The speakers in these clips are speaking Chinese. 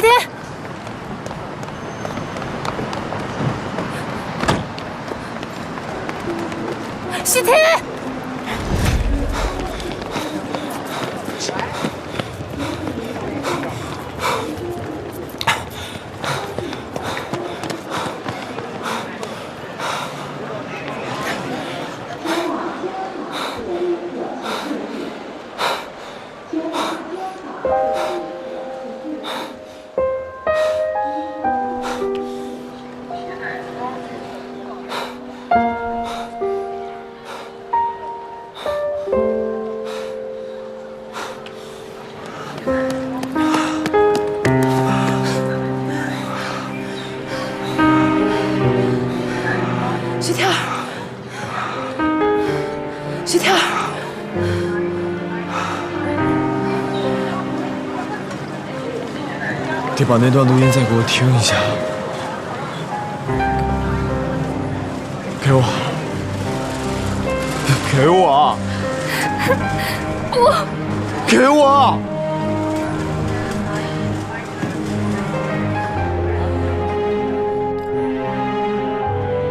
天，徐天，徐天儿，徐天儿，得把那段录音再给我听一下，给我，给我，不，给我。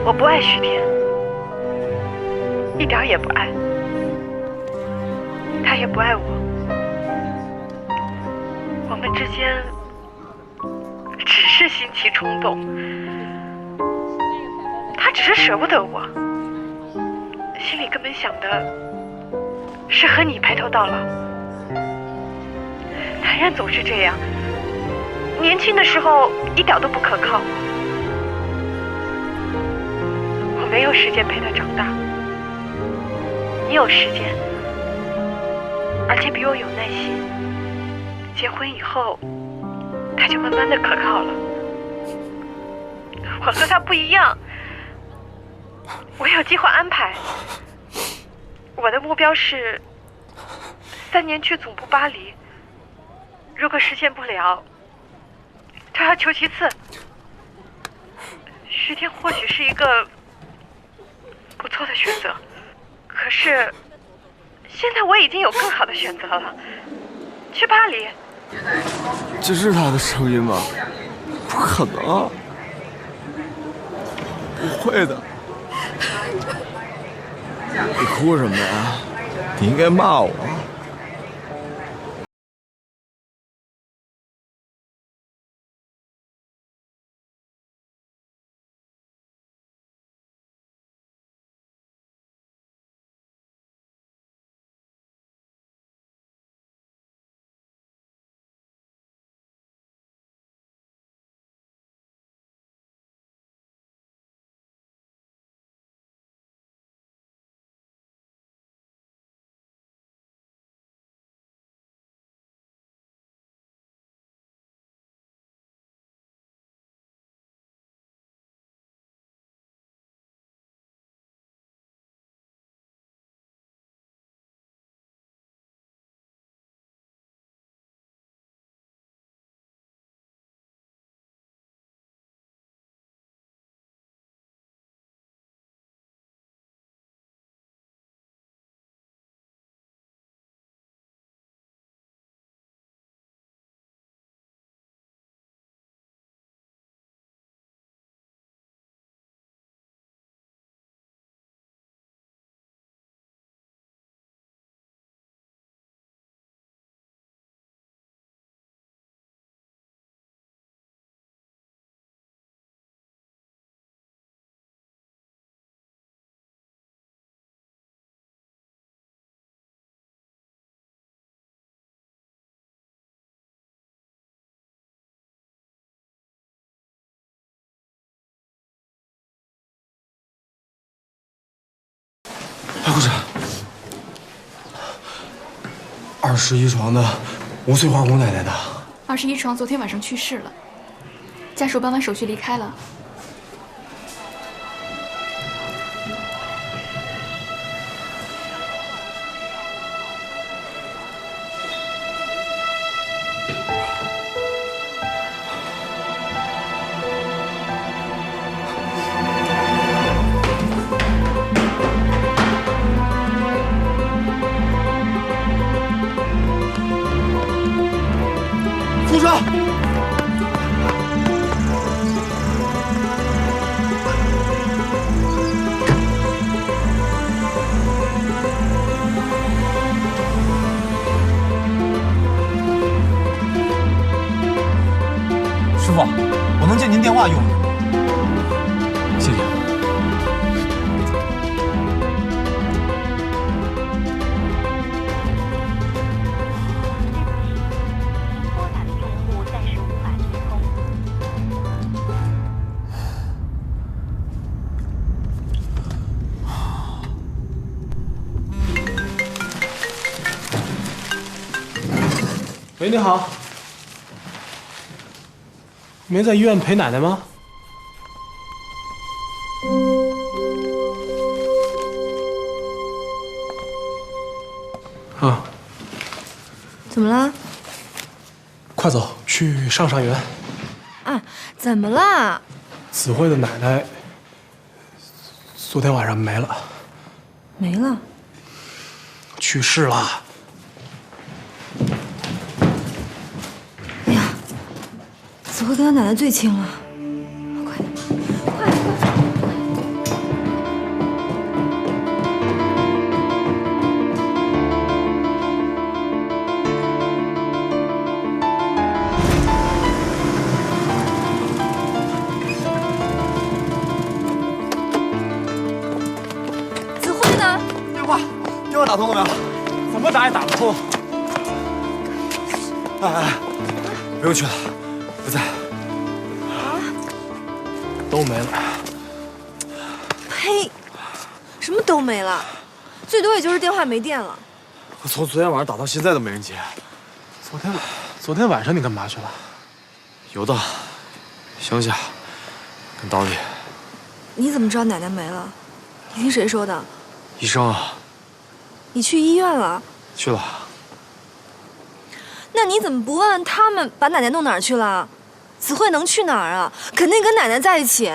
我不爱徐天，一点也不爱，他也不爱我，我们之间只是心起冲动，他只是舍不得我，心里根本想的是和你白头到老。男人总是这样，年轻的时候一点都不可靠。我没有时间陪他长大，你有时间，而且比我有耐心。结婚以后，他就慢慢的可靠了。我和他不一样，我有计划安排。我的目标是3年去总部巴黎，如果实现不了，退而求其次。徐天或许是一个不错的选择，可是现在我已经有更好的选择了，去巴黎。这是他的声音吗？不可能，不会的。你哭什么呀？你应该骂我。哎，顾晨，21床的5岁花姑奶奶的。21床昨天晚上去世了，家属办完手续离开了。顾晨，喂，你好，没在医院陪奶奶吗？啊，怎么了？快走，去上园。啊，怎么了？子慧的奶奶昨天晚上没了，没了。去世了。哎呀，子慧跟他奶奶最亲了，快点，快点！子慧呢？电话打通了没有？怎么打也打不通。哎，不用去了，不在。都没了。呸！什么都没了，最多也就是电话没电了。我从昨天晚上打到现在都没人接。昨天晚上你干嘛去了？游荡，乡下，跟岛里。你怎么知道奶奶没了？你听谁说的？医生啊，你去医院了？去了。那你怎么不问问他们把奶奶弄哪儿去了？子慧能去哪儿啊？肯定跟奶奶在一起。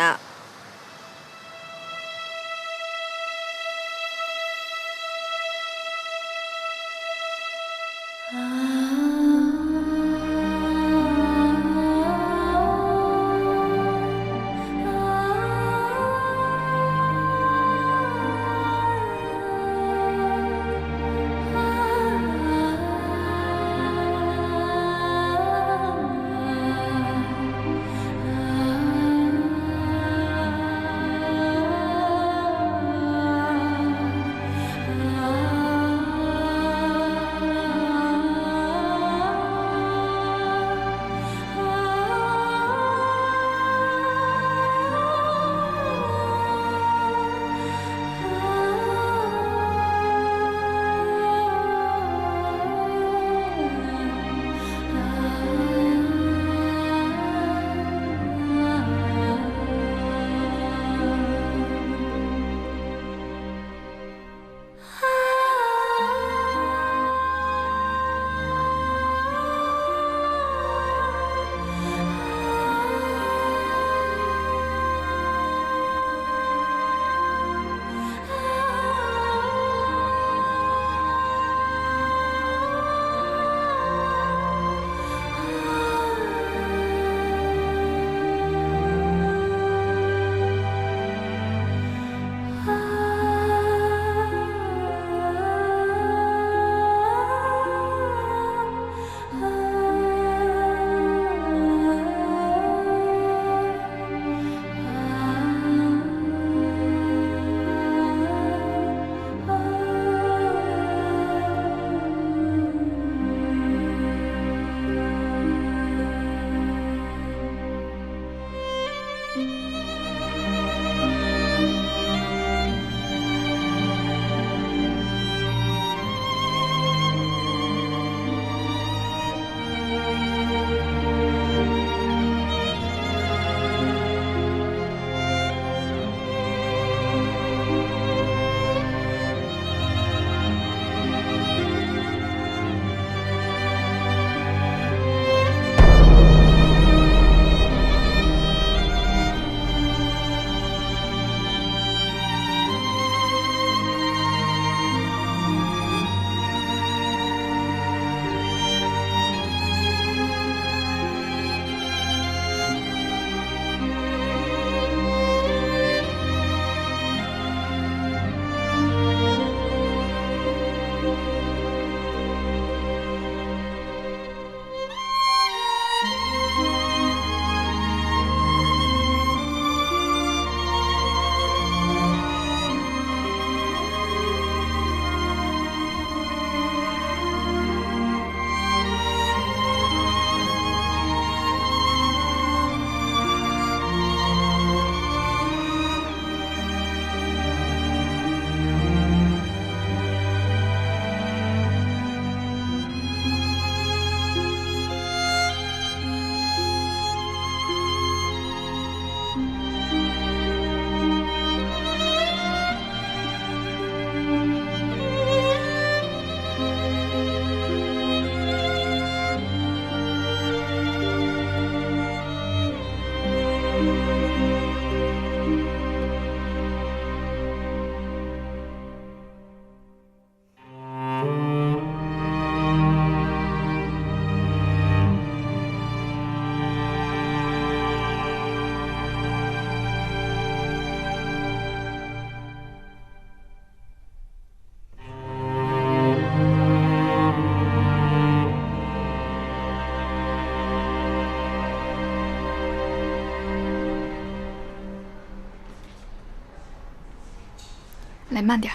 来，慢点。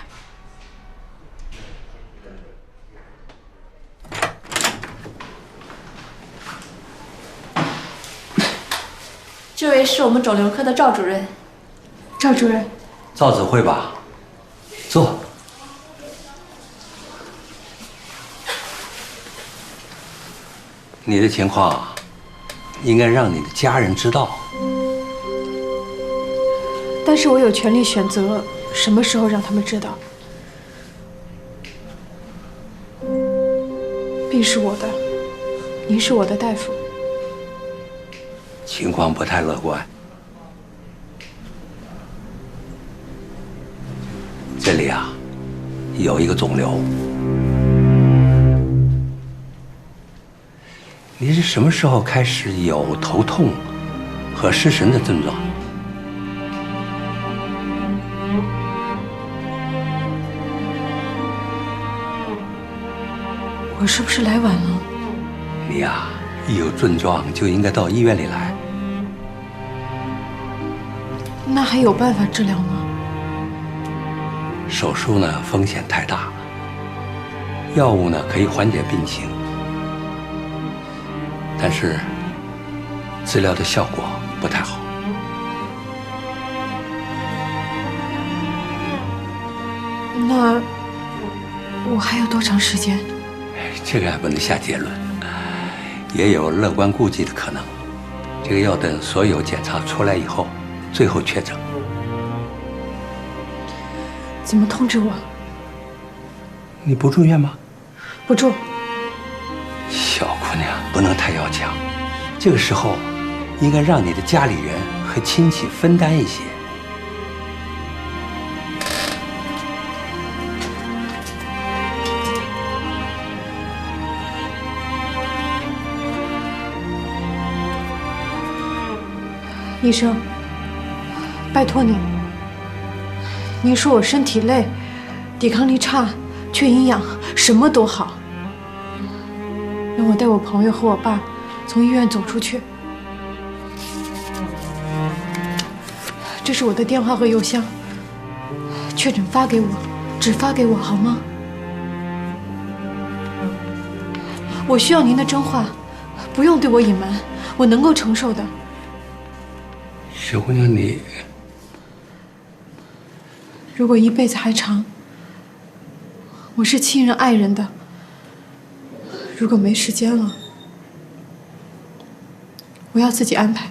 这位是我们肿瘤科的赵主任。赵主任，赵指挥吧，坐。你的情况应该让你的家人知道。但是我有权利选择什么时候让他们知道。病是我的，您是我的大夫。情况不太乐观。这里啊，有一个肿瘤。你是什么时候开始有头痛和失神的症状？我是不是来晚了？你呀，一有症状就应该到医院里来。那还有办法治疗吗？手术呢风险太大，药物呢可以缓解病情，但是治疗的效果不太好。那我还有多长时间？这个还不能下结论，也有乐观估计的可能。这个要等所有检查出来以后，最后确诊。怎么通知我？你不住院吗？不住。小姑娘不能太要强，这个时候应该让你的家里人和亲戚分担一些。医生，拜托您。您说我身体累，抵抗力差，缺营养，什么都好。让我带我朋友和我爸从医院走出去。这是我的电话和邮箱，确诊发给我，只发给我好吗？我需要您的真话，不用对我隐瞒，我能够承受的。小姑娘，你如果一辈子还长，我是亲人爱人的。如果没时间了，我要自己安排。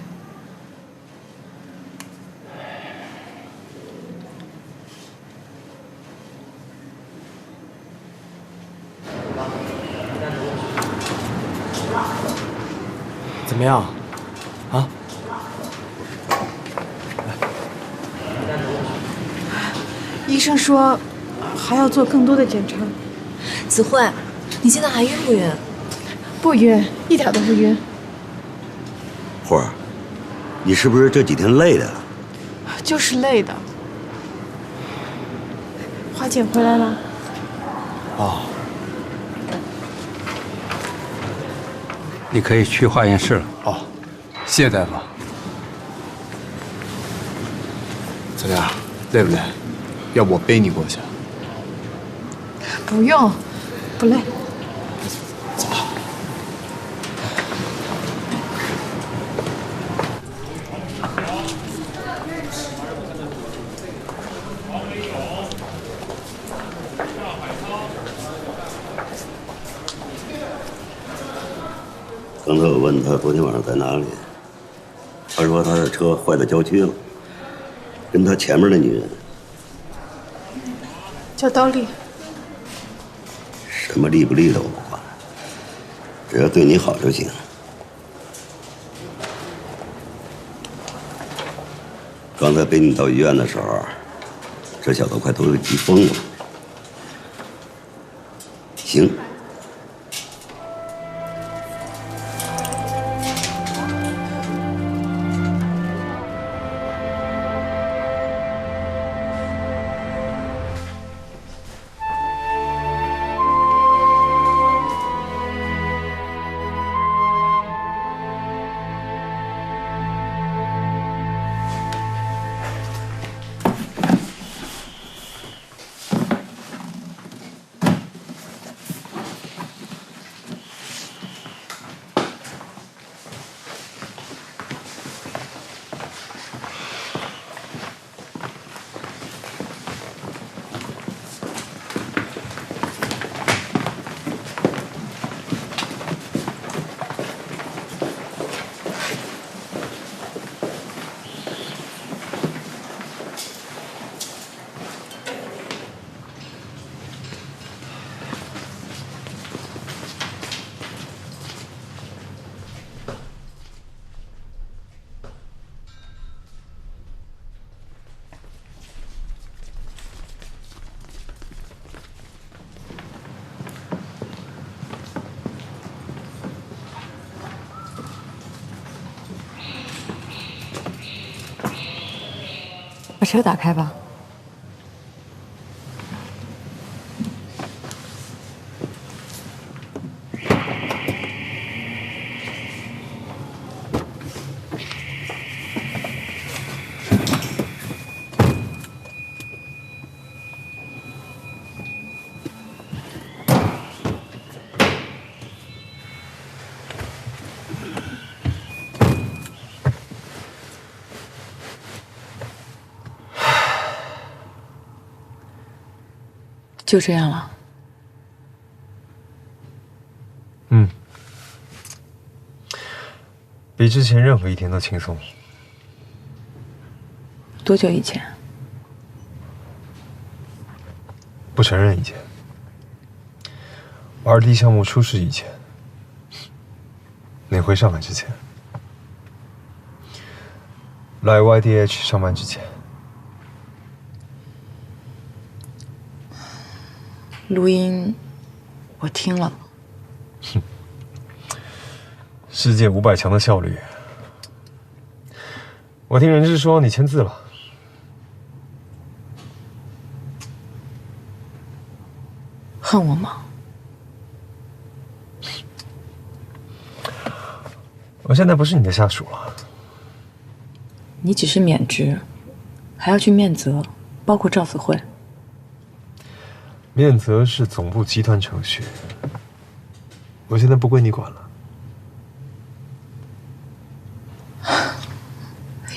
怎么样？啊？医生说还要做更多的检查。子慧，你现在还晕不晕？不晕，一点都不晕。慧儿，你是不是这几天累的？就是累的。花姐回来了。哦，你可以去化验室了。哦，谢谢大夫。怎么样，累不累？要不我背你过去？不用，不累。走吧。刚才我问他昨天晚上在哪里，他说他的车坏在郊区了，跟他前面的女人。叫刀丽。什么利不利的我不管，只要对你好就行。刚才背你到医院的时候，这小子快都给急疯了。行。把车打开吧。就这样了。比之前任何一天都轻松。多久以前？不承认以前。2D 项目出事以前。你回上海之前。来 YDH 上班之前。录音，我听了。世界500强的效率。我听人事说你签字了。恨我吗？我现在不是你的下属了。你只是免职，还要去面责，包括赵子慧。面责是总部集团程序，我现在不归你管了。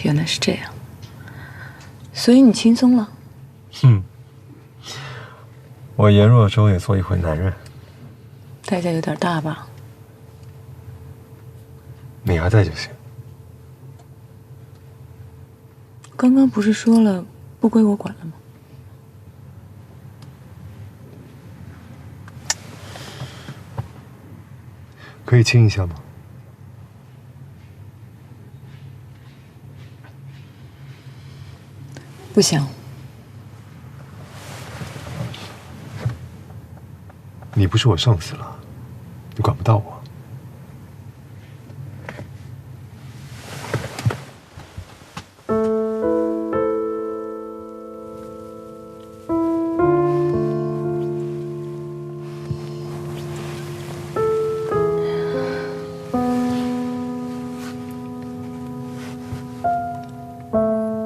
原来是这样，所以你轻松了。我颜若舟也做一回男人，代价有点大吧？你还在就行。刚刚不是说了不归我管了吗？可以亲一下吗？不行。你不是我上司了，你管不到我。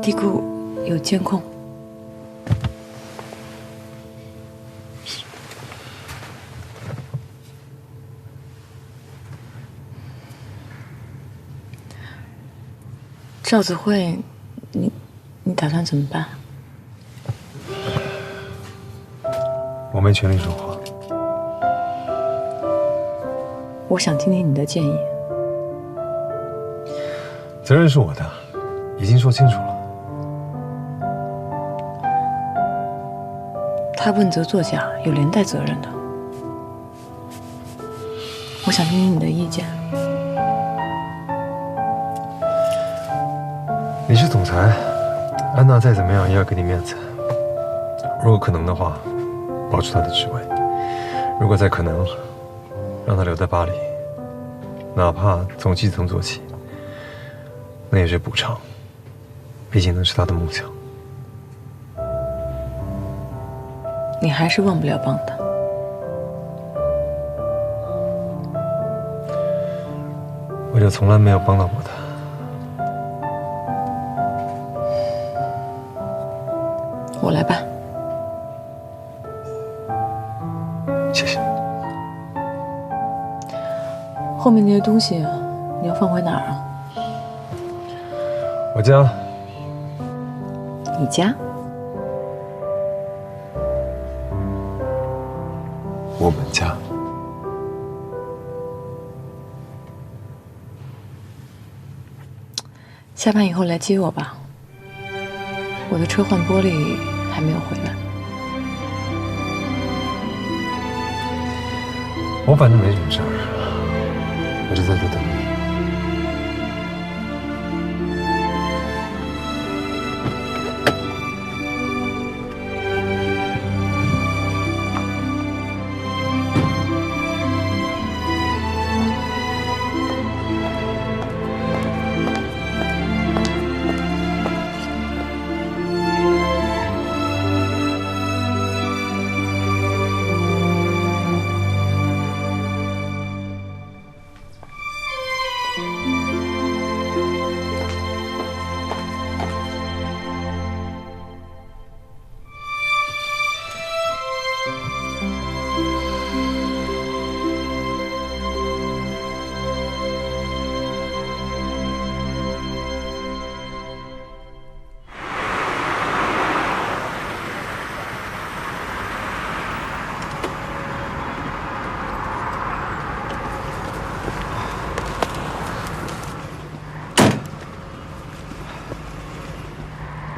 地库有监控。赵子慧，你打算怎么办？我没权利说话。我想听听你的建议。责任是我的，已经说清楚了。他问责作假，有连带责任的。我想听听你的意见。你是总裁，安娜再怎么样也要给你面子。如果可能的话，保住她的职位；如果再可能，让她留在巴黎，哪怕从基层做起，那也是补偿。毕竟那是她的梦想。你还是忘不了帮他。我就从来没有帮到过他。我来办。谢谢。后面那些东西你要放回哪儿啊？我家。你家？我们家。下班以后来接我吧。我的车换玻璃还没有回来。我反正没什么事儿，我就在这等你。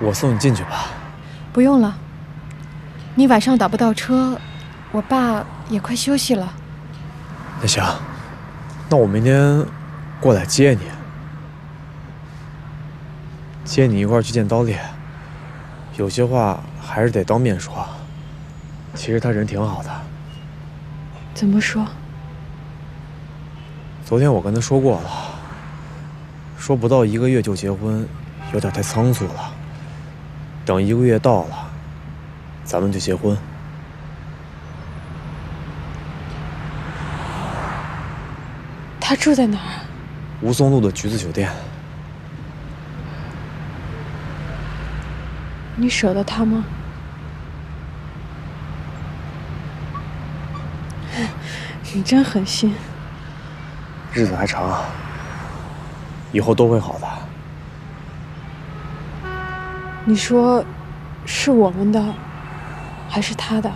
我送你进去吧。不用了，你晚上打不到车，我爸也快休息了。那行，那我明天过来接你，接你一块儿去见刀烈。有些话还是得当面说。其实他人挺好的。怎么说？昨天我跟他说过了，说不到1个月就结婚，有点太仓促了。等1个月到了，咱们就结婚。他住在哪儿？吴淞路的橘子酒店。你舍得他吗？你真狠心。日子还长，以后都会好的。你说，是我们的，还是他的？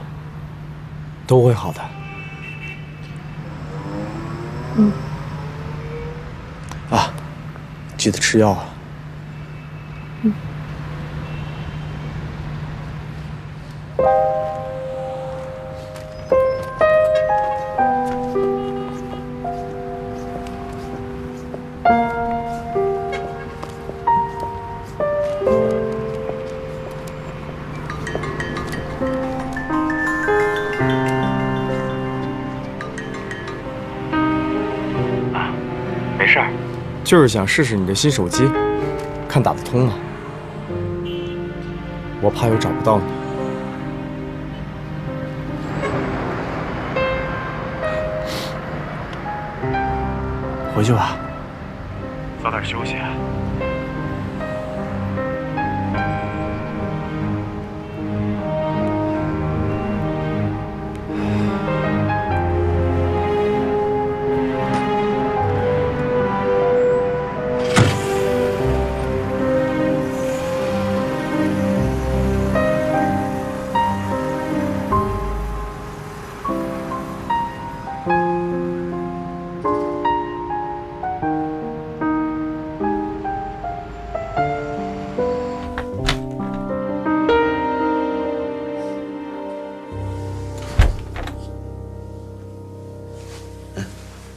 都会好的。嗯。啊，记得吃药啊。嗯。就是想试试你的新手机，看打得通吗？我怕又找不到你。回去吧，早点休息。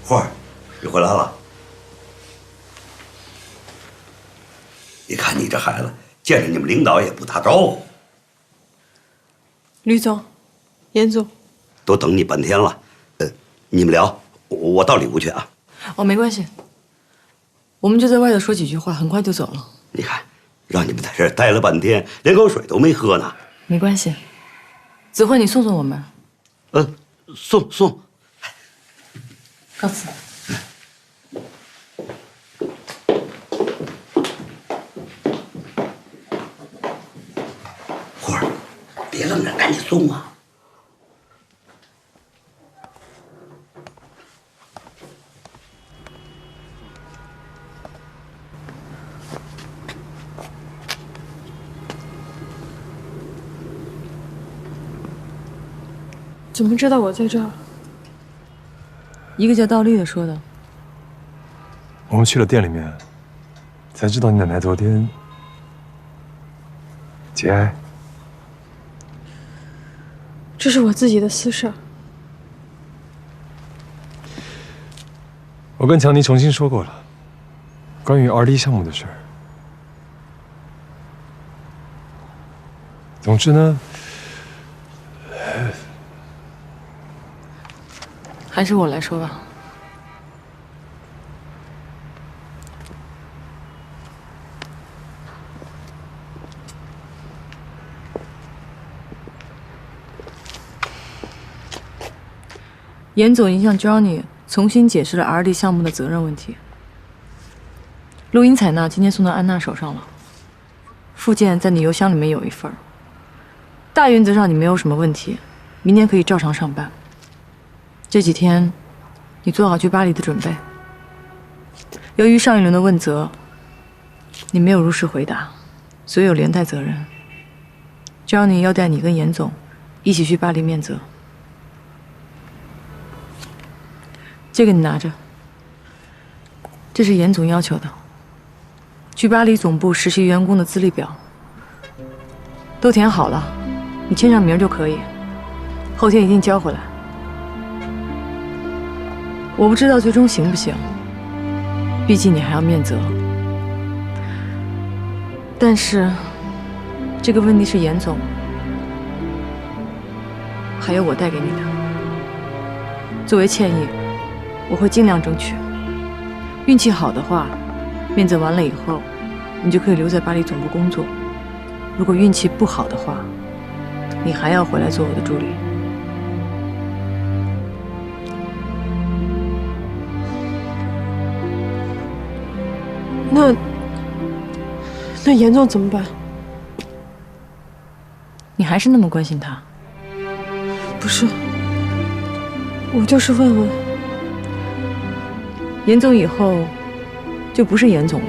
花儿，你回来了。你看你这孩子，见着你们领导也不打招呼。吕总，严总，都等你半天了。你们聊，我到里屋去啊。哦，没关系，我们就在外头说几句话，很快就走了。你看，让你们在这儿待了半天，连口水都没喝呢。没关系，子慧，你送送我们。送。告辞。花儿，别愣着，赶紧送啊！怎么知道我在这儿？一个叫倒立的说的。我们去了店里面，才知道你奶奶昨天节哀。这是我自己的私事儿。我跟强尼重新说过了，关于RD项目的事儿。总之呢，还是我来说吧。严总已经向 Johnny 重新解释了 RD 项目的责任问题。录音采纳今天送到安娜手上了，附件在你邮箱里面有一份。大原则上你没有什么问题，明天可以照常上班。这几天，你做好去巴黎的准备。由于上一轮的问责，你没有如实回答，所以有连带责任。Johnny要带你跟严总一起去巴黎面责。这个你拿着，这是严总要求的，去巴黎总部实习员工的资历表，都填好了，你签上名就可以，后天一定交回来。我不知道最终行不行，毕竟你还要面责。但是这个问题是严总，还有我带给你的。作为歉意，我会尽量争取。运气好的话，面责完了以后，你就可以留在巴黎总部工作。如果运气不好的话，你还要回来做我的助理。那严总怎么办？你还是那么关心他？不是，我就是问问。严总以后就不是严总了，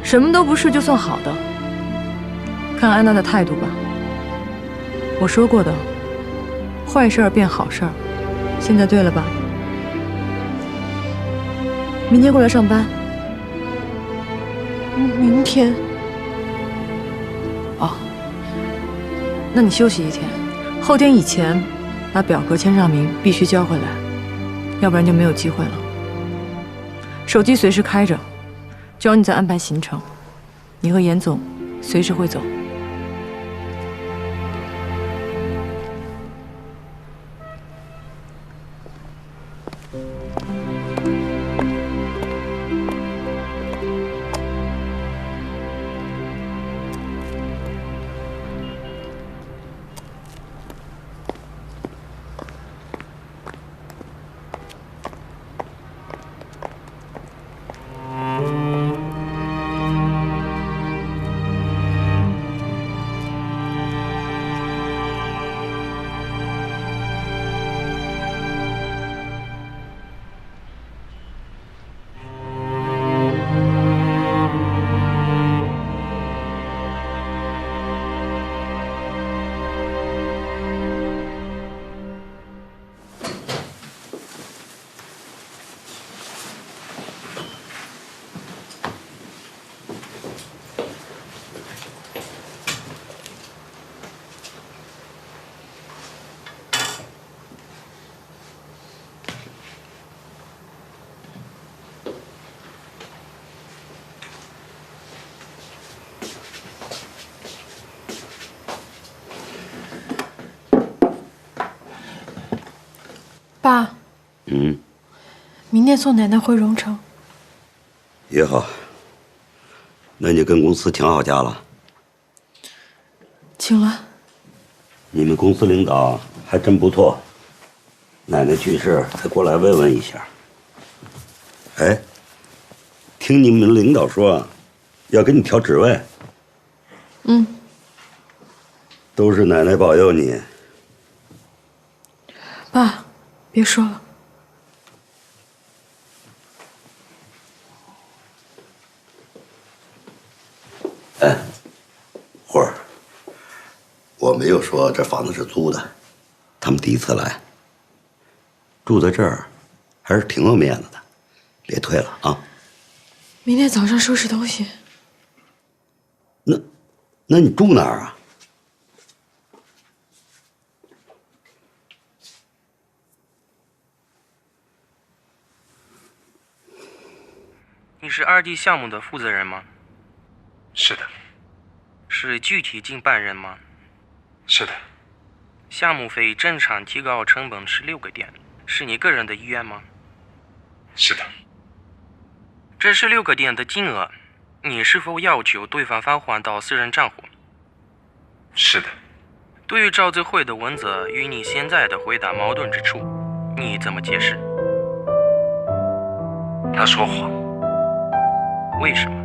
什么都不是就算好的。看安娜的态度吧。我说过的，坏事儿变好事儿，现在对了吧？明天过来上班。明天？哦，那你休息一天，后天以前把表格签上名，必须交回来，要不然就没有机会了。手机随时开着，只要你在安排行程，你和严总随时会走。爸。明天送奶奶回荣城。也好。那你跟公司请好假了？请了。你们公司领导还真不错，奶奶去世还过来慰问一下。哎，听你们领导说，要给你调职位。都是奶奶保佑你。爸，别说了。哎，慧儿，我没有说这房子是租的，他们第一次来，住在这儿还是挺有面子的，别退了啊。明天早上收拾东西。那你住哪儿啊？你是2D 项目的负责人吗？是的。是具体经办人吗？是的。项目费正常提高成本16个点，是你个人的意愿吗？是的。这16个点的金额，你是否要求对方返还到私人账户？是的。对于赵泽慧的文字与你现在的回答矛盾之处，你怎么解释？他说谎。为什么？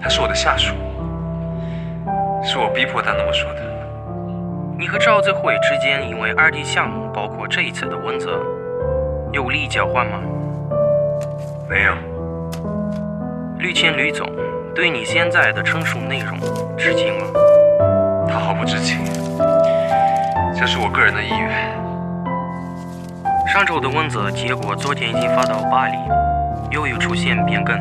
他是我的下属，是我逼迫他那么说的。你和赵泽慧之间因为2D 项目，包括这一次的文字，有利益交换吗？没有。吕谦吕总对你现在的陈述内容知情吗？他毫不知情，这是我个人的意愿。上周的文字结果昨天已经发到巴黎，由于出现变更，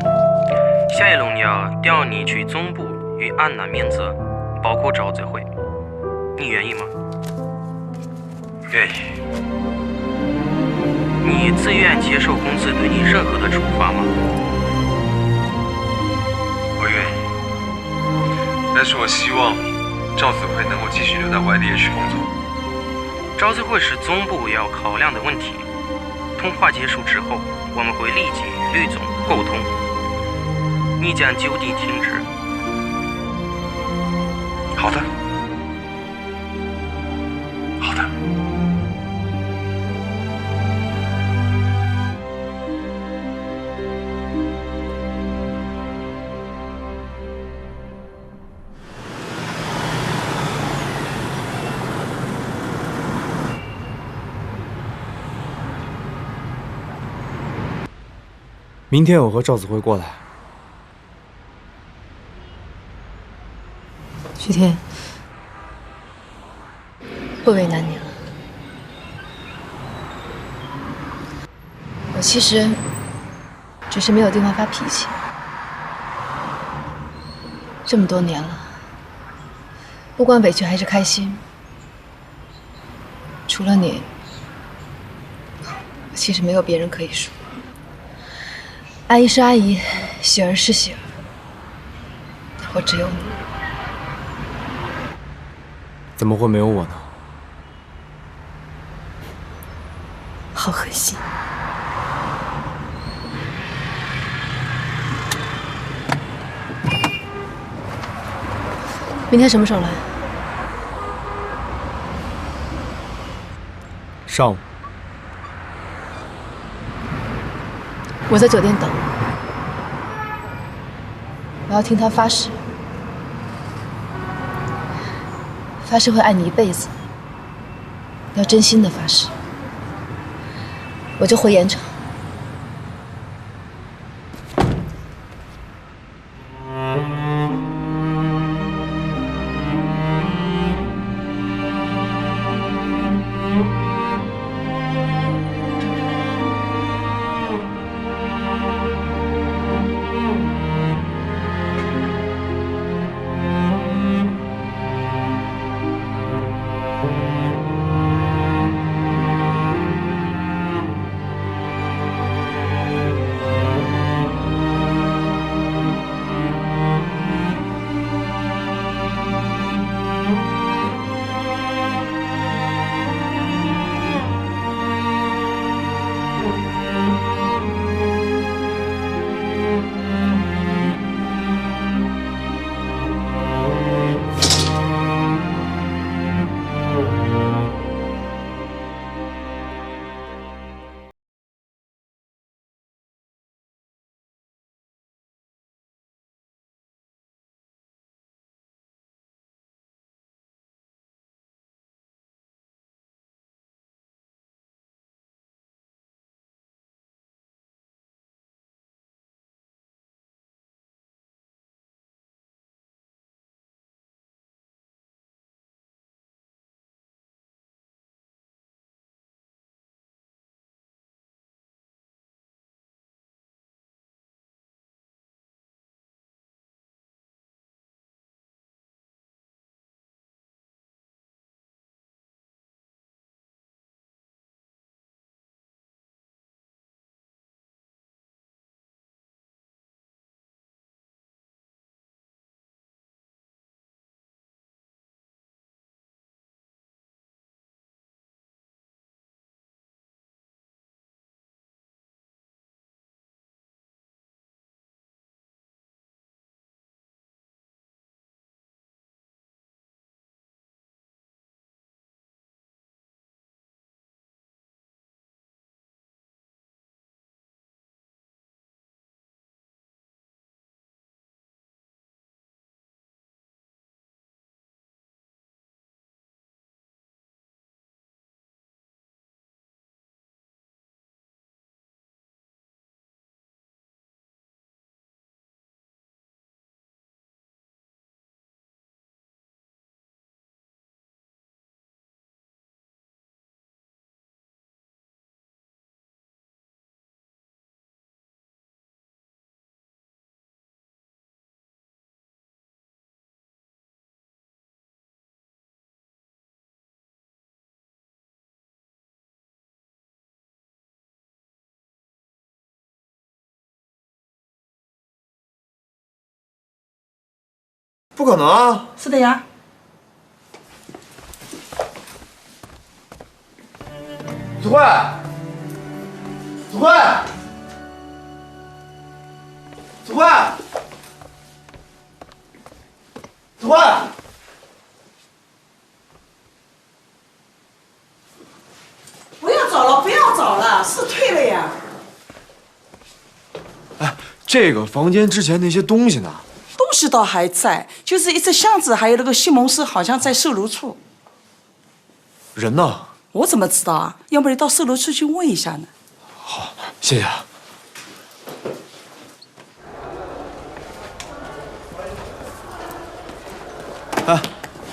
下一轮要调你去总部与安娜免责，包括赵泽辉。你愿意吗？愿意。你自愿接受公司对你任何的处罚吗？我愿意，但是我希望赵子慧能够继续留在 YDH 工作。赵子慧是总部要考量的问题。通话结束之后，我们会立即与吕总沟通，你将就地停职。好的，好的。明天我和赵子慧过来。徐天，不为难你了。我其实只是没有地方发脾气。这么多年了，不管委屈还是开心，除了你，我其实没有别人可以说。阿姨是阿姨，喜儿是喜儿，我只有你。怎么会没有我呢？好狠心！明天什么时候来？上午。我在酒店等，我要听他发誓，发誓会爱你一辈子，要真心的发誓，我就回盐场。不可能啊！是的呀。子慧，子慧，子慧，子慧。不要找了，不要找了，是退了呀。哎，这个房间之前那些东西呢？东西倒还在，就是一只箱子，还有那个西蒙斯，好像在售楼处。人呢？我怎么知道啊？要不你到售楼处去问一下呢？好，谢谢啊。哎，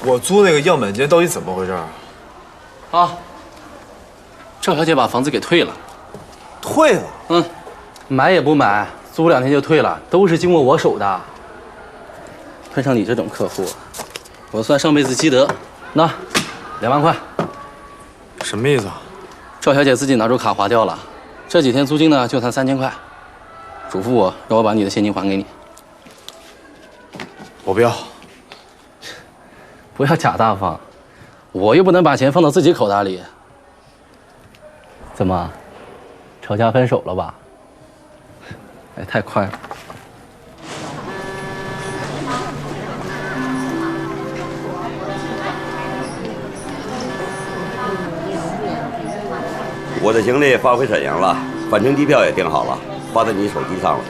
我租那个样板间到底怎么回事啊？啊，赵小姐把房子给退了。退了？嗯，买也不买，租2天就退了，都是经过我手的。碰上你这种客户，我算上辈子积德。那2万块。什么意思啊？赵小姐自己拿出卡划掉了，这几天租金呢就才3000块，嘱咐我让我把你的现金还给你。我不要。不要假大方，我又不能把钱放到自己口袋里。怎么，吵架分手了吧？哎，太快了。我的行李发回沈阳了，返程机票也订好了，发在你手机上了。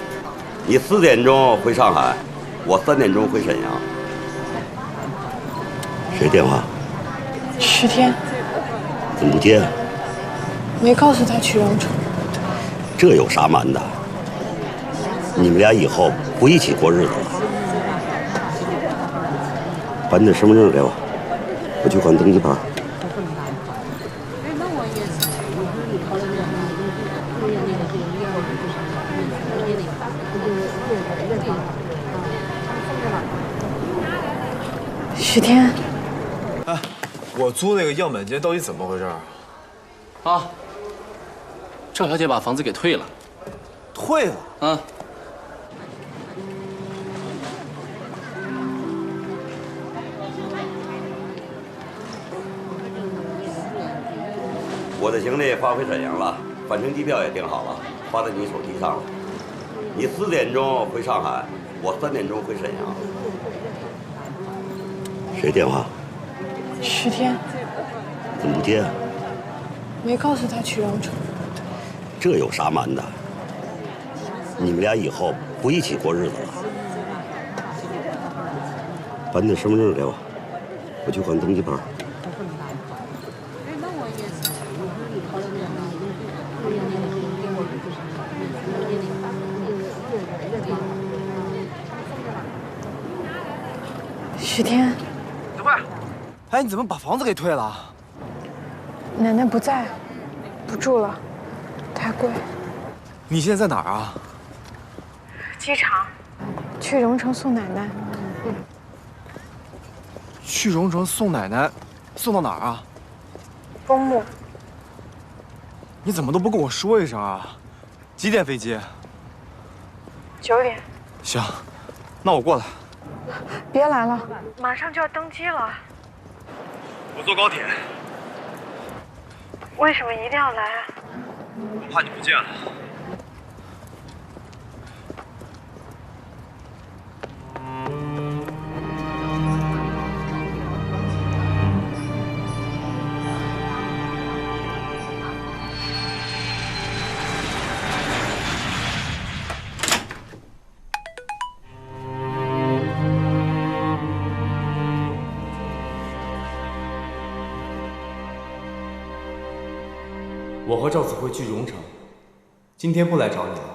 你4点钟回上海，我3点钟回沈阳。谁电话？徐天。怎么不接啊？没告诉他去荣城。这有啥瞒的？你们俩以后不一起过日子了。把你的身份证给我，我去换登记牌。徐天。哎，我租那个样板间到底怎么回事啊？啊，赵小姐把房子给退了。退了？啊。我的行李发回沈阳了，返程机票也订好了，发在你手机上了。你4点钟回上海，我3点钟回沈阳。谁电话？徐天。怎么不接啊？没告诉他去荣城。这有啥瞒的？你们俩以后不一起过日子了。把你的身份证给我，我去换登记牌。徐天。子慧，哎，你怎么把房子给退了？奶奶不在，不住了，太贵。你现在在哪儿啊？机场。去荣城送奶奶。去荣城送奶奶，送到哪儿啊？枫木。你怎么都不跟我说一声啊？几点飞机9点。行，那我过来。别来了，马上就要登机了。我坐高铁。为什么一定要来啊？我怕你不见了。我和赵子慧去荣城，今天不来找你了。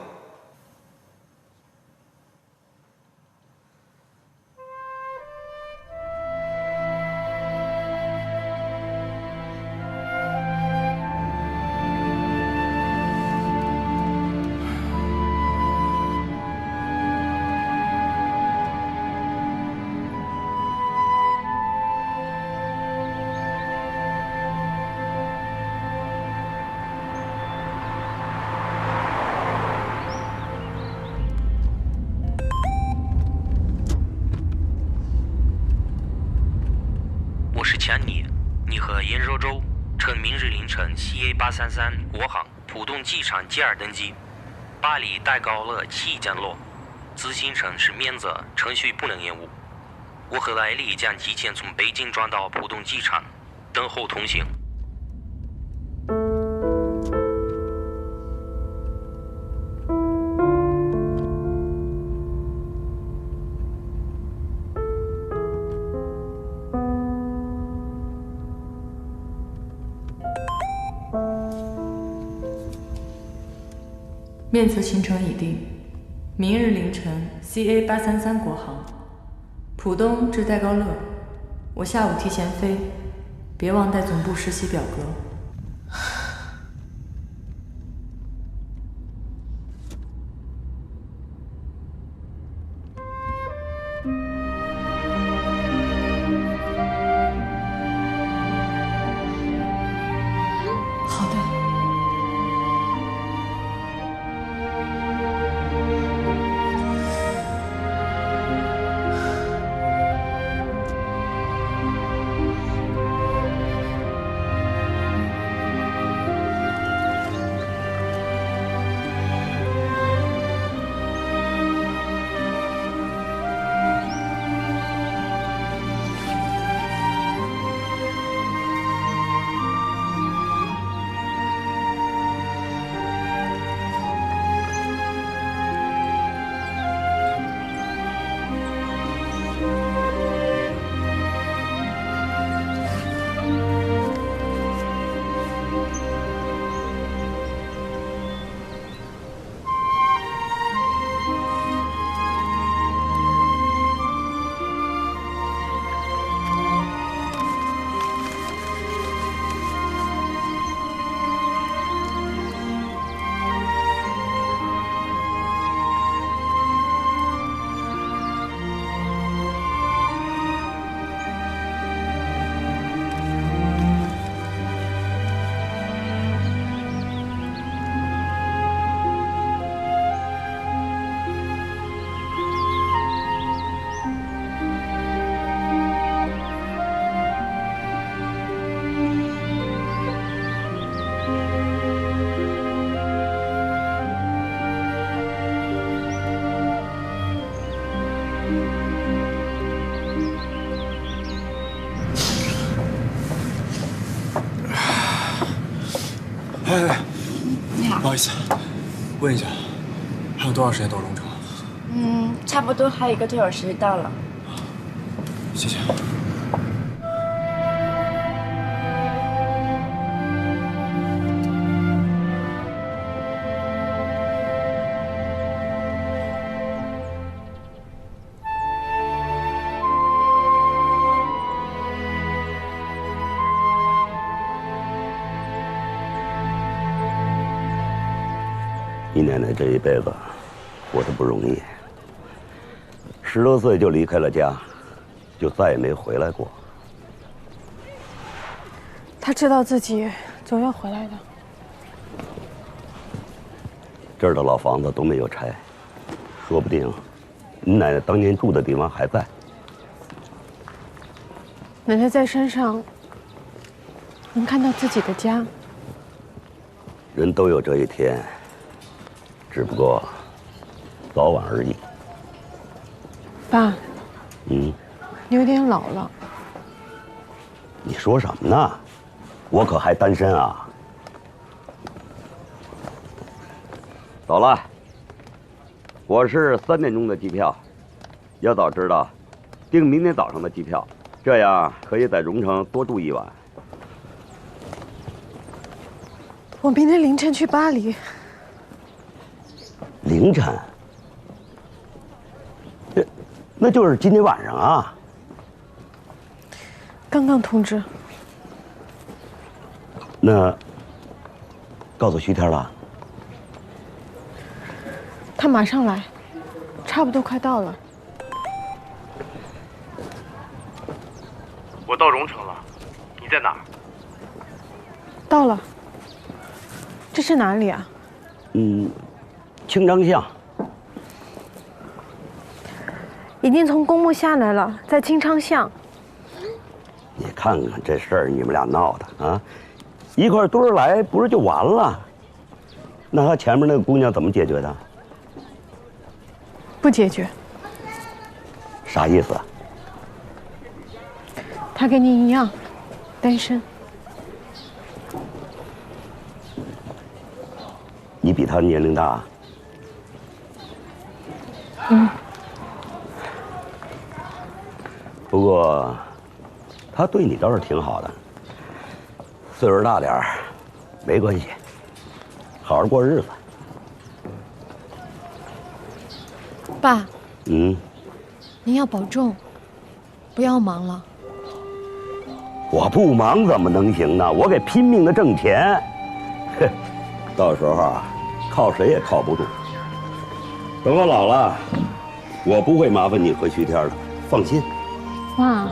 明日凌晨 CA833 国航浦东机场接二登机，巴黎戴高乐7降落，此行程是免责，程序不能延误。我和莱利将提前从北京转到浦东机场，等候通行。面测行程已定，明日凌晨 CA833 国航，浦东至戴高乐。我下午提前飞，别忘带总部实习表格。好的。哎，你好，不好意思，问一下，还有多少时间到龙城？差不多还有1个多小时到了。谢谢。你奶奶这一辈子活得不容易，10多岁就离开了家，就再也没回来过。他知道自己总要回来的。这儿的老房子都没有拆，说不定你奶奶当年住的地方还在。奶奶在山上能看到自己的家。人都有这一天，只不过早晚而已。爸，你有点老了。你说什么呢？我可还单身啊！走了，我是3点钟的机票，要早知道，订明天早上的机票，这样可以在荣城多住1晚。我明天凌晨去巴黎。凌晨？那就是今天晚上啊！刚刚通知。那告诉徐天了？他马上来，差不多快到了。我到荣城了，你在哪儿？到了。这是哪里啊？清昌巷。已经从公墓下来了，在清昌巷。你看看这事儿，你们俩闹的啊！一块堆儿来，不是就完了？那和前面那个姑娘怎么解决的？不解决。啥意思？她跟你一样，单身。你比她年龄大。嗯。不过，她对你倒是挺好的。岁数大点儿，没关系，好好过日子。爸。嗯。您要保重，不要忙了。我不忙怎么能行呢？我给拼命的挣钱，哼，到时候啊，靠谁也靠不住。等我老了，我不会麻烦你和徐天的，放心。妈，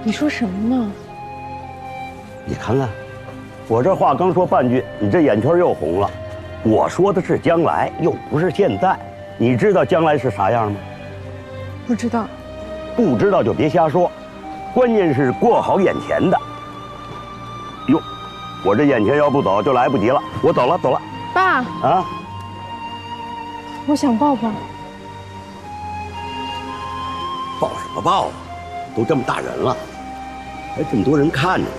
你说什么呢？你看看，我这话刚说半句，你这眼圈又红了。我说的是将来，又不是现在。你知道将来是啥样吗？不知道。不知道就别瞎说，关键是过好眼前的。哟，我这眼前要不走就来不及了，我走了走了。爸。啊。我想抱抱。抱什么抱啊？都这么大人了，还这么多人看着呢。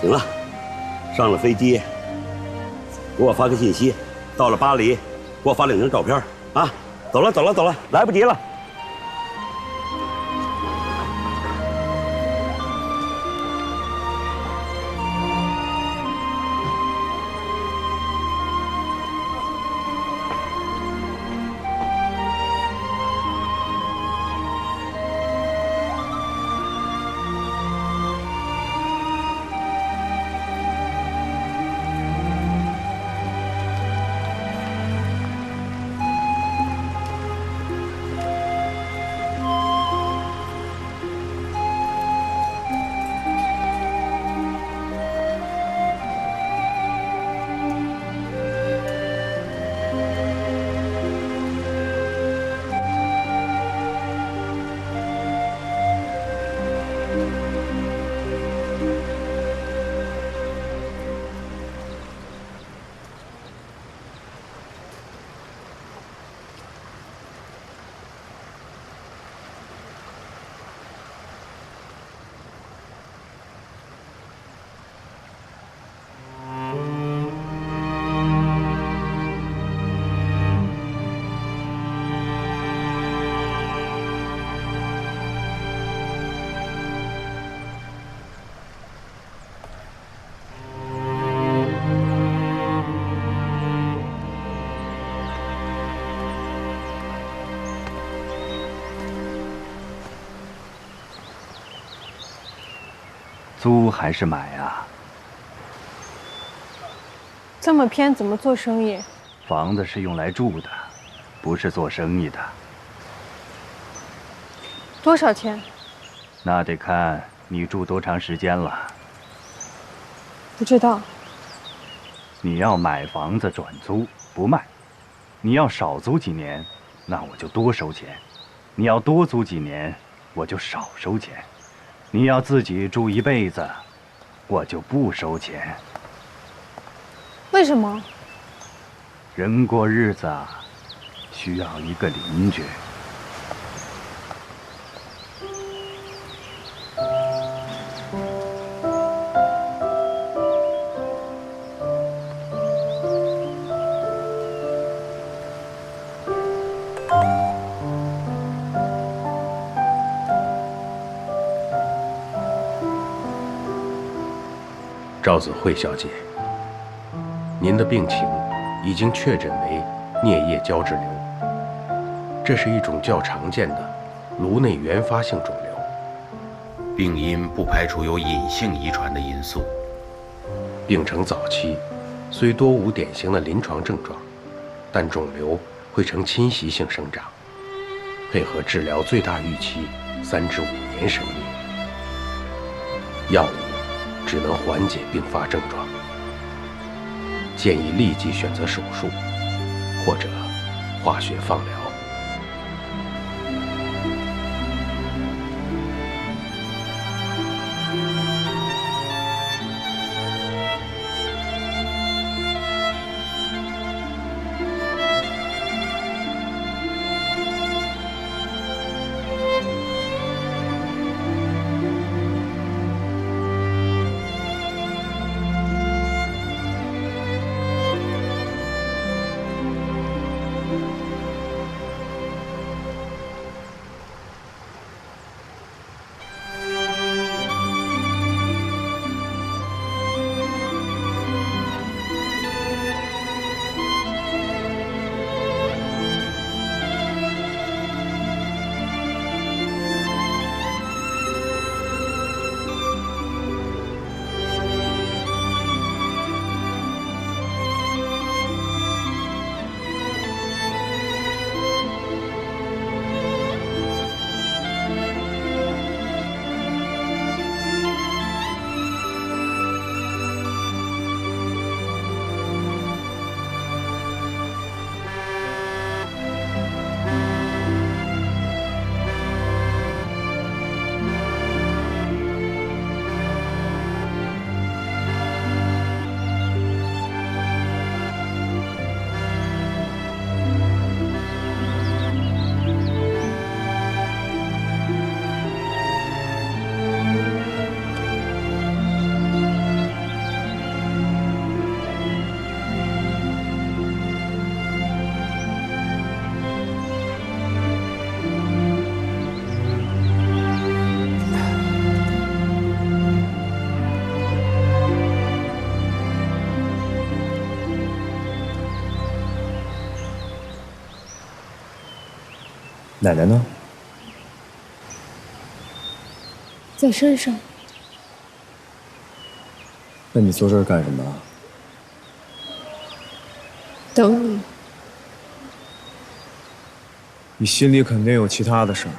行了，上了飞机，给我发个信息，到了巴黎，给我发2张照片啊！走了走了走了，来不及了。租还是买啊？这么偏怎么做生意？房子是用来住的，不是做生意的。多少钱？那得看你住多长时间了。不知道。你要买房子转租不卖，你要少租几年，那我就多收钱；你要多租几年，我就少收钱。你要自己住一辈子，我就不收钱。为什么？人过日子啊，需要一个邻居。赵子慧小姐，您的病情已经确诊为颞叶胶质瘤，这是一种较常见的颅内原发性肿瘤，病因不排除有隐性遗传的因素。病程早期，虽多无典型的临床症状，但肿瘤会呈侵袭性生长，配合治疗最大预期3至5年生命。药物只能缓解并发症状，建议立即选择手术或者化学放疗。奶奶呢？在山上。那你坐这儿干什么？等你。你心里肯定有其他的事儿。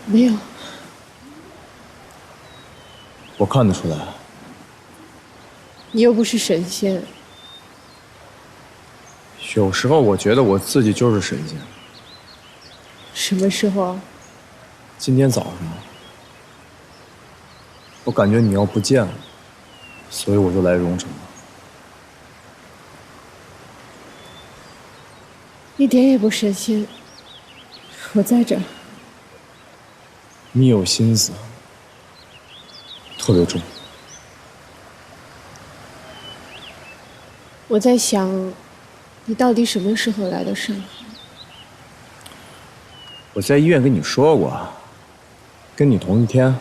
没有。我看得出来。你又不是神仙。有时候我觉得我自己就是神仙。什么时候啊？今天早上，我感觉你要不见了，所以我就来荣城了。一点也不神仙。我在这儿。你有心思，特别重。我在想，你到底什么时候来的上海？我在医院跟你说过，跟你同一天，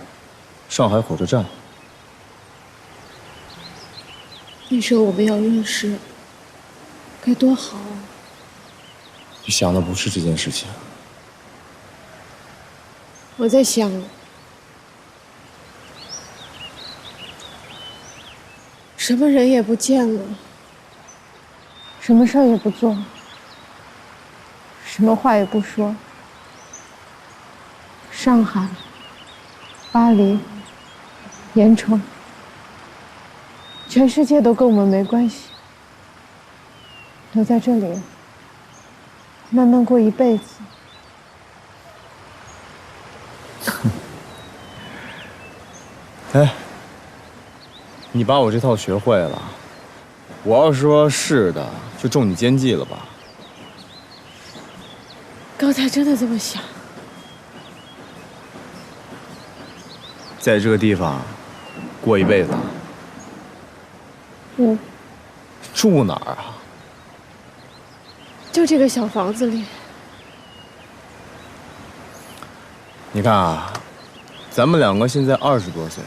上海火车站。那时候我们要认识，该多好啊！你想的不是这件事情。我在想，什么人也不见了，什么事儿也不做，什么话也不说。上海、巴黎、盐城，全世界都跟我们没关系。留在这里，慢慢过一辈子。哎，你把我这套学会了，我要说是的，就中你奸计了吧？刚才真的这么想。在这个地方过一辈子。住哪儿啊？就这个小房子里。你看啊，咱们两个现在20多岁，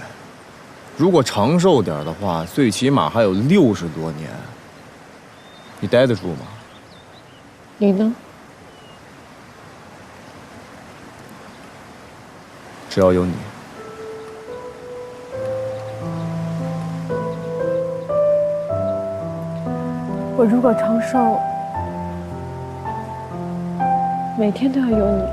如果长寿点的话，最起码还有60多年。你待得住吗？你呢？只要有你。我如果长寿，每天都要有你。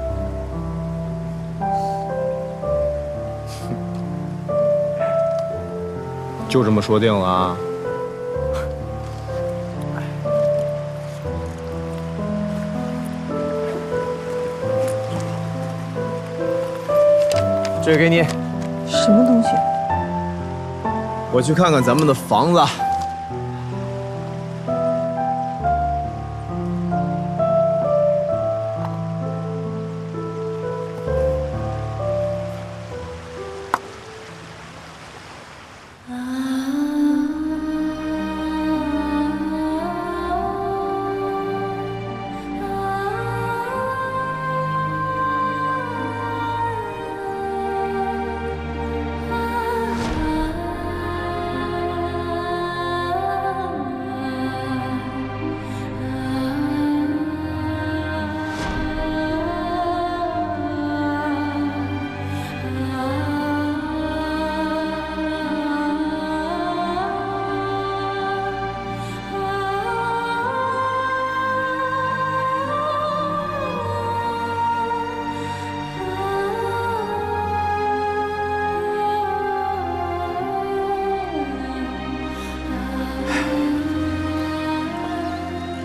就这么说定了啊？这个给你。什么东西？我去看看咱们的房子。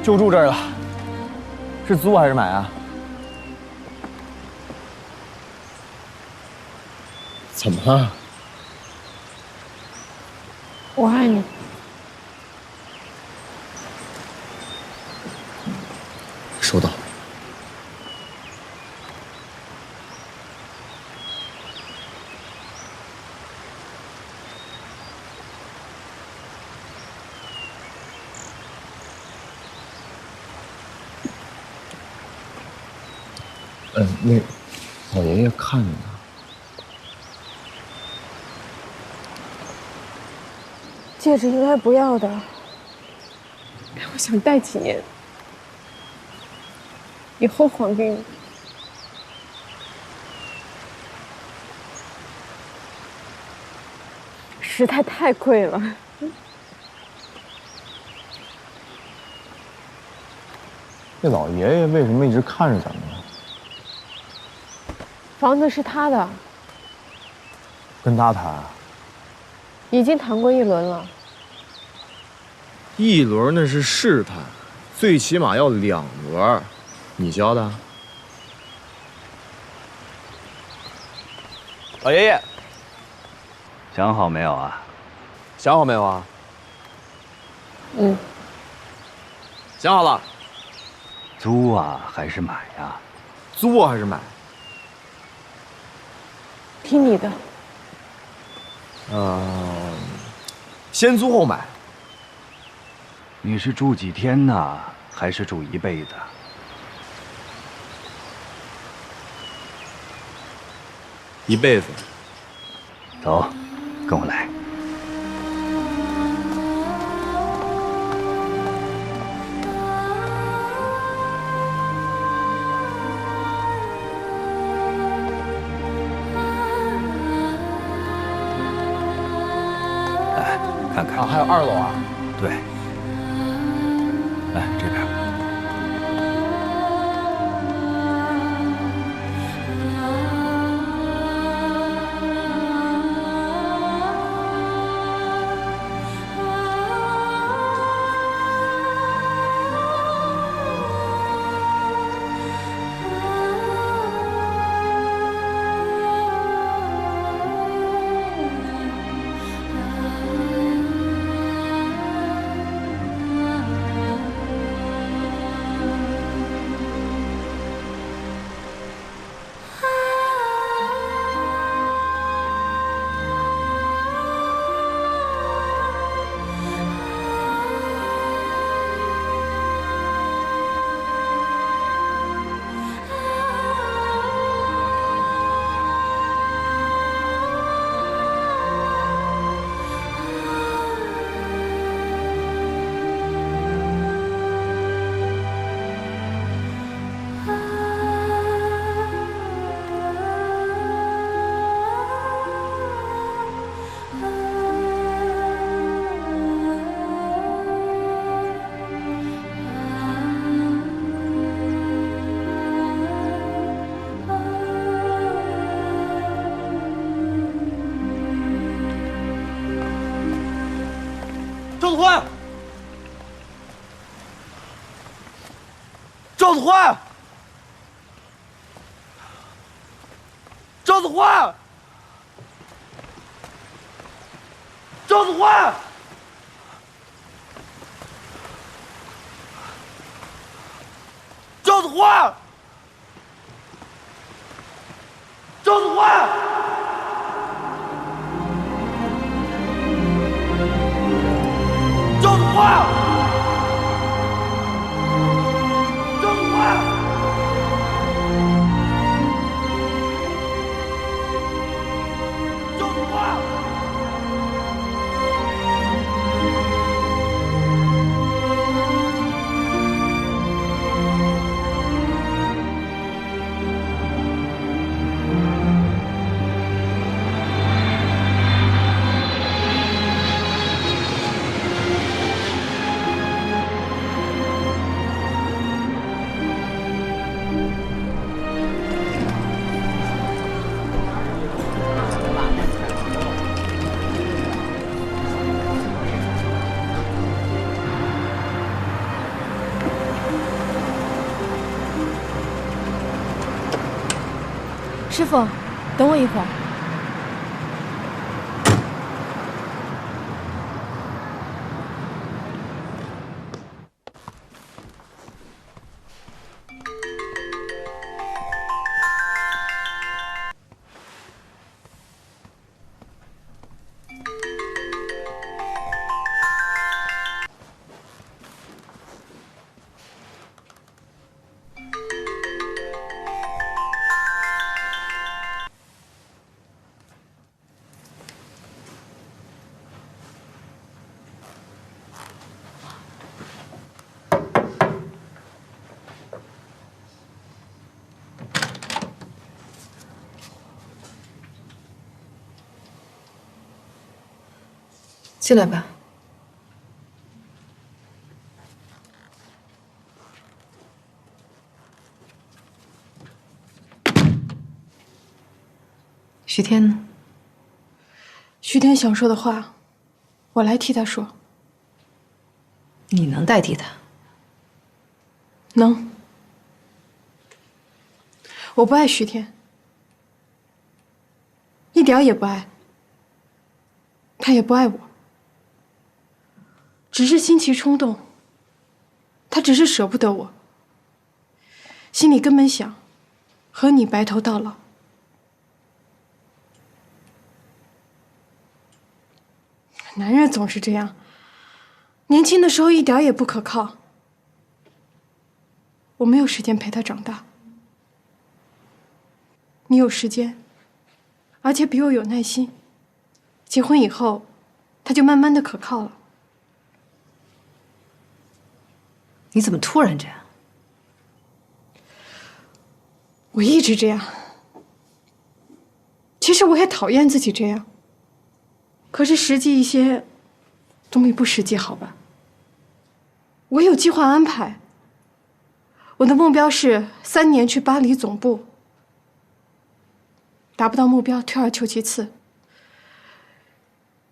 就住这儿了，是租还是买啊？怎么了？我爱你。收到。那老爷爷看着呢。戒指应该不要的，我想戴几年。以后还给你。实在太贵了。这老爷爷为什么一直看着咱们呢？房子是他的，跟他谈啊？已经谈过一轮了。一轮那是试探，最起码要2轮。你教的？老爷爷，想好没有啊？想好没有啊？嗯，想好了。租啊还是买呀？租啊还是买？听你的。先租后买。你是住几天呢，还是住一辈子？一辈子。走，跟我来。来看看。啊，还有2楼啊？对。来这边。赵子欢，赵子欢，赵子欢，赵子欢，赵子欢，赵子欢。师傅，等我一会儿。进来吧。徐天呢？徐天想说的话，我来替他说。你能代替他？能。我不爱徐天，一点也不爱。他也不爱我，只是心情冲动。他只是舍不得我，心里根本想和你白头到老。男人总是这样，年轻的时候一点也不可靠。我没有时间陪他长大，你有时间，而且比我有耐心。结婚以后，他就慢慢的可靠了。你怎么突然这样？我一直这样。其实我也讨厌自己这样。可是实际一些，总比不实际好吧？我有计划安排。我的目标是3年去巴黎总部，达不到目标退而求其次。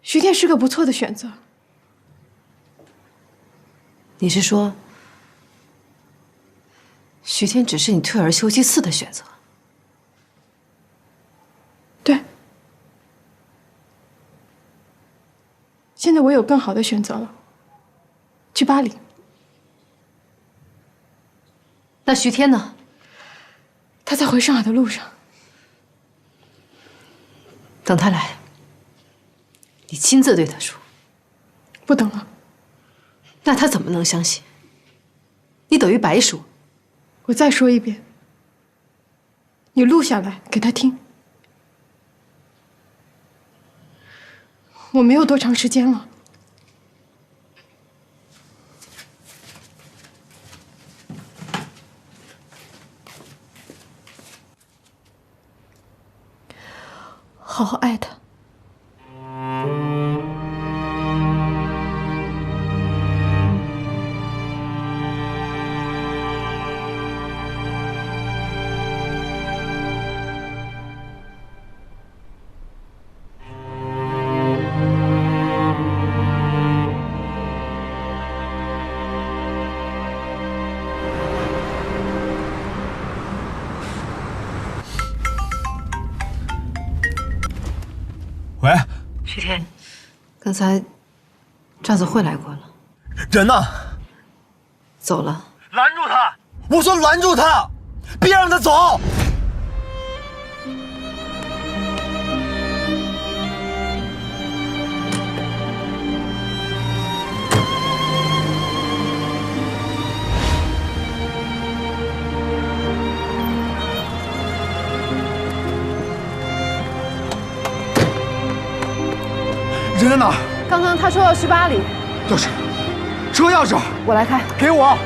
徐天是个不错的选择。你是说，徐天只是你退而求其次的选择？对。现在我有更好的选择了，去巴黎。那徐天呢？他在回上海的路上。等他来，你亲自对他说。不等了。那他怎么能相信？你等于白说。我再说一遍，你录下来给他听。我没有多长时间了。好好爱他。喂，徐天，刚才赵子慧来过了，人呢？走了。拦住他！我说拦住他，别让他走！人在哪儿？刚刚他说要去巴黎。钥匙，车钥匙，我来开。给我。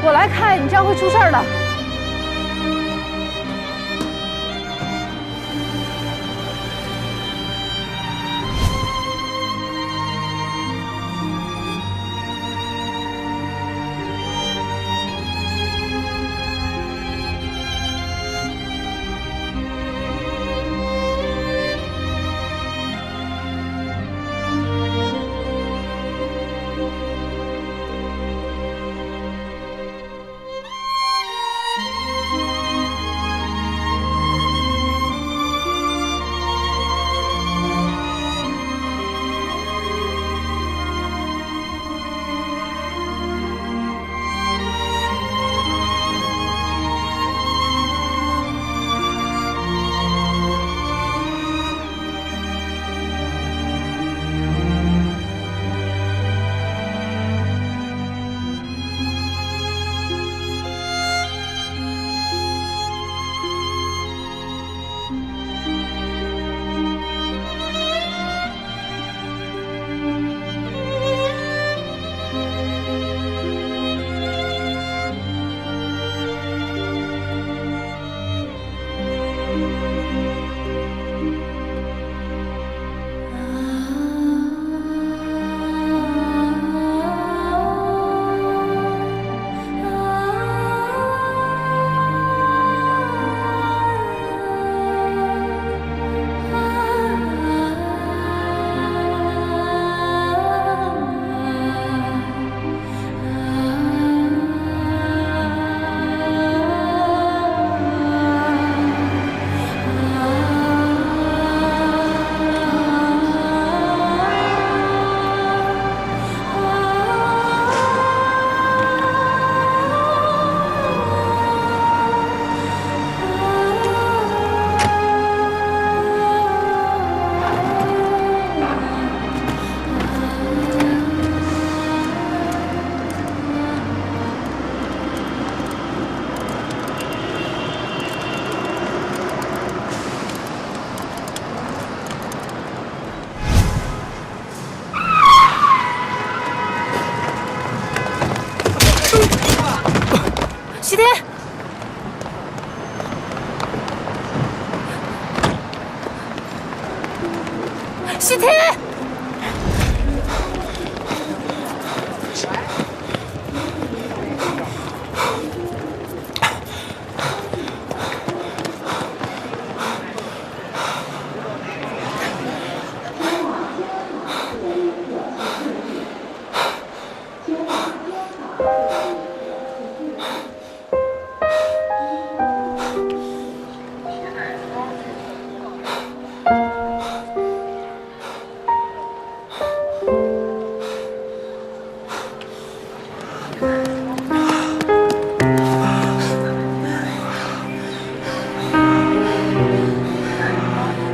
我来开，你这样会出事儿的。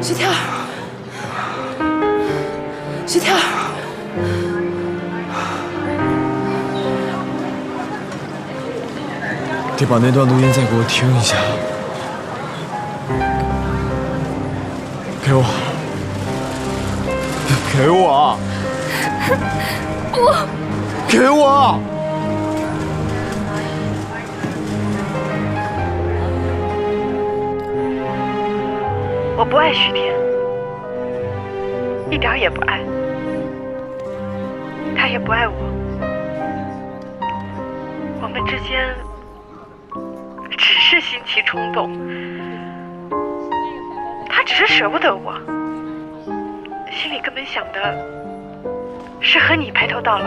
徐天儿，徐天儿，得把那段录音再给我听一下。给我，给我，不，给我！我不爱徐天，一点也不爱，他也不爱我，我们之间只是心起冲动，他只是舍不得我，心里根本想的是和你白头到老。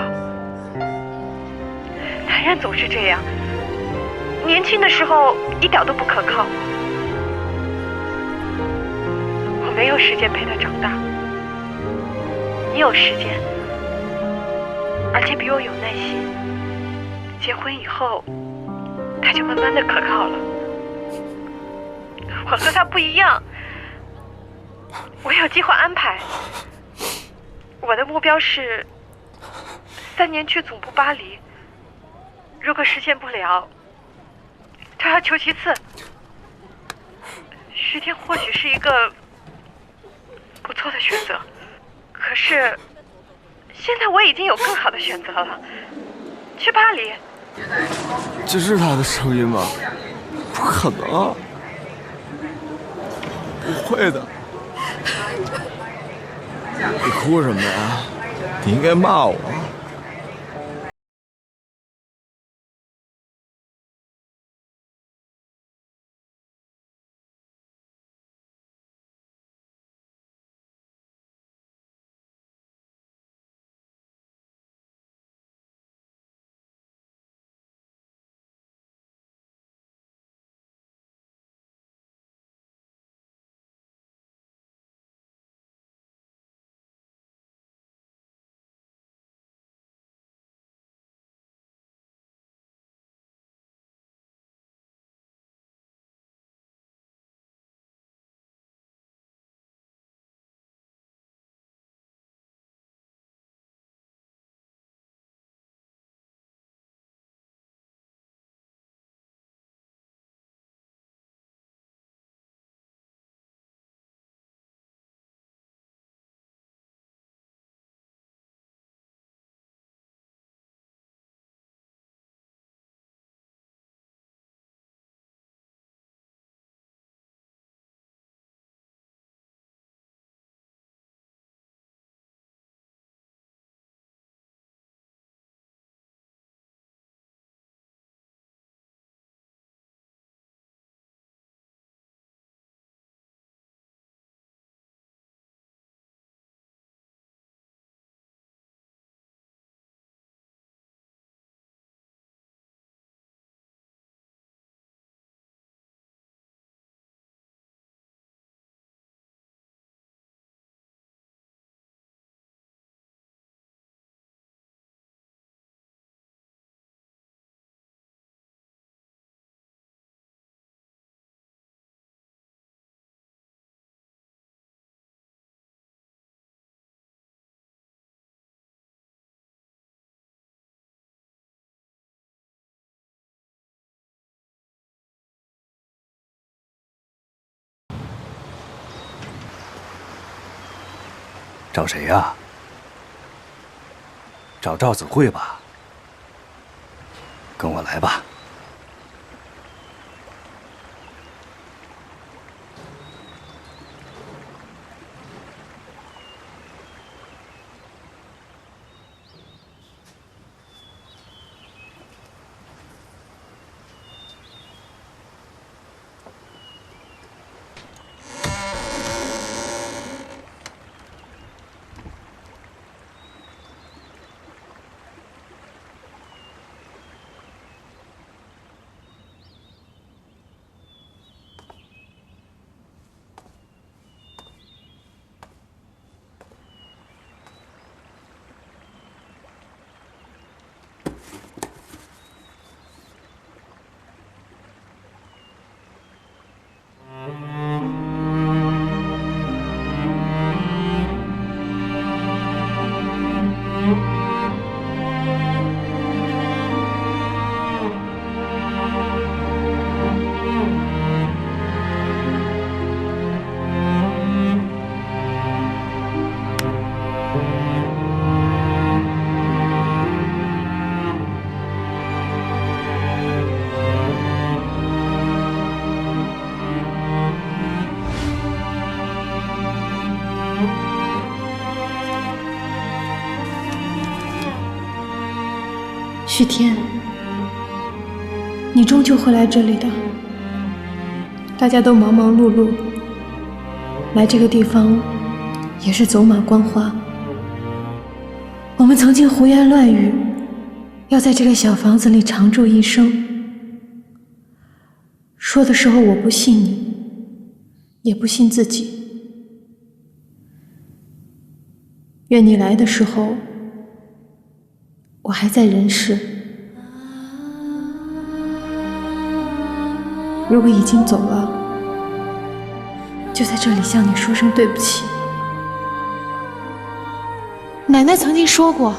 男人总是这样，年轻的时候一点都不可靠。我没有时间陪他长大，你有时间，而且比我有耐心。结婚以后，他就慢慢的可靠了。我和他不一样，我有计划安排。我的目标是3年去总部巴黎，如果实现不了，退而求其次。徐天或许是一个不错的选择，可是现在我已经有更好的选择了，去巴黎。这是他的声音吗？不可能，不会的。你哭什么呀？你应该骂我。找谁呀？找赵子慧吧。跟我来吧。旭天，你终究会来这里的。大家都忙忙碌碌，来这个地方也是走马观花。我们曾经胡言乱语，要在这个小房子里长住一生。说的时候我不信你，也不信自己。愿你来的时候，我还在人世。如果已经走了，就在这里向你说声对不起。奶奶曾经说过，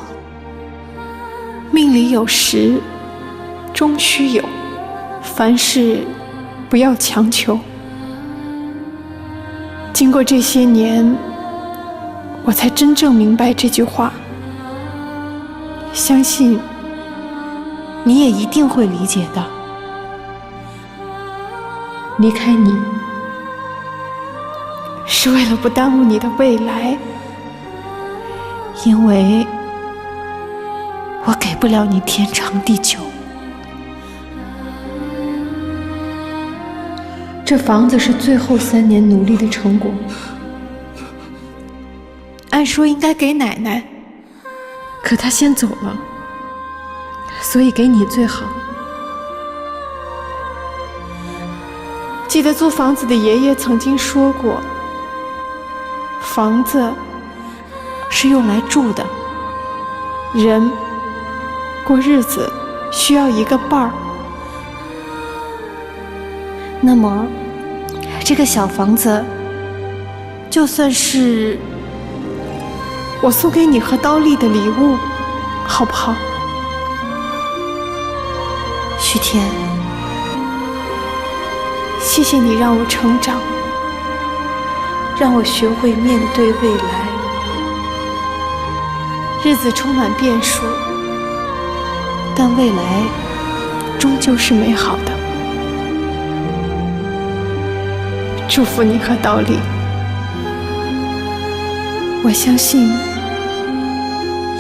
命里有时终须有，凡事不要强求。经过这些年，我才真正明白这句话，相信你也一定会理解的。离开你，是为了不耽误你的未来，因为我给不了你天长地久。这房子是最后3年努力的成果，按说应该给奶奶，可她先走了，所以给你最好。记得租房子的爷爷曾经说过，房子是用来住的，人过日子需要一个伴儿。那么这个小房子就算是我送给你和刀丽的礼物，好不好？旭天，谢谢你让我成长，让我学会面对未来。日子充满变数，但未来终究是美好的。祝福你和刀丽，我相信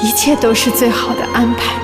一切都是最好的安排。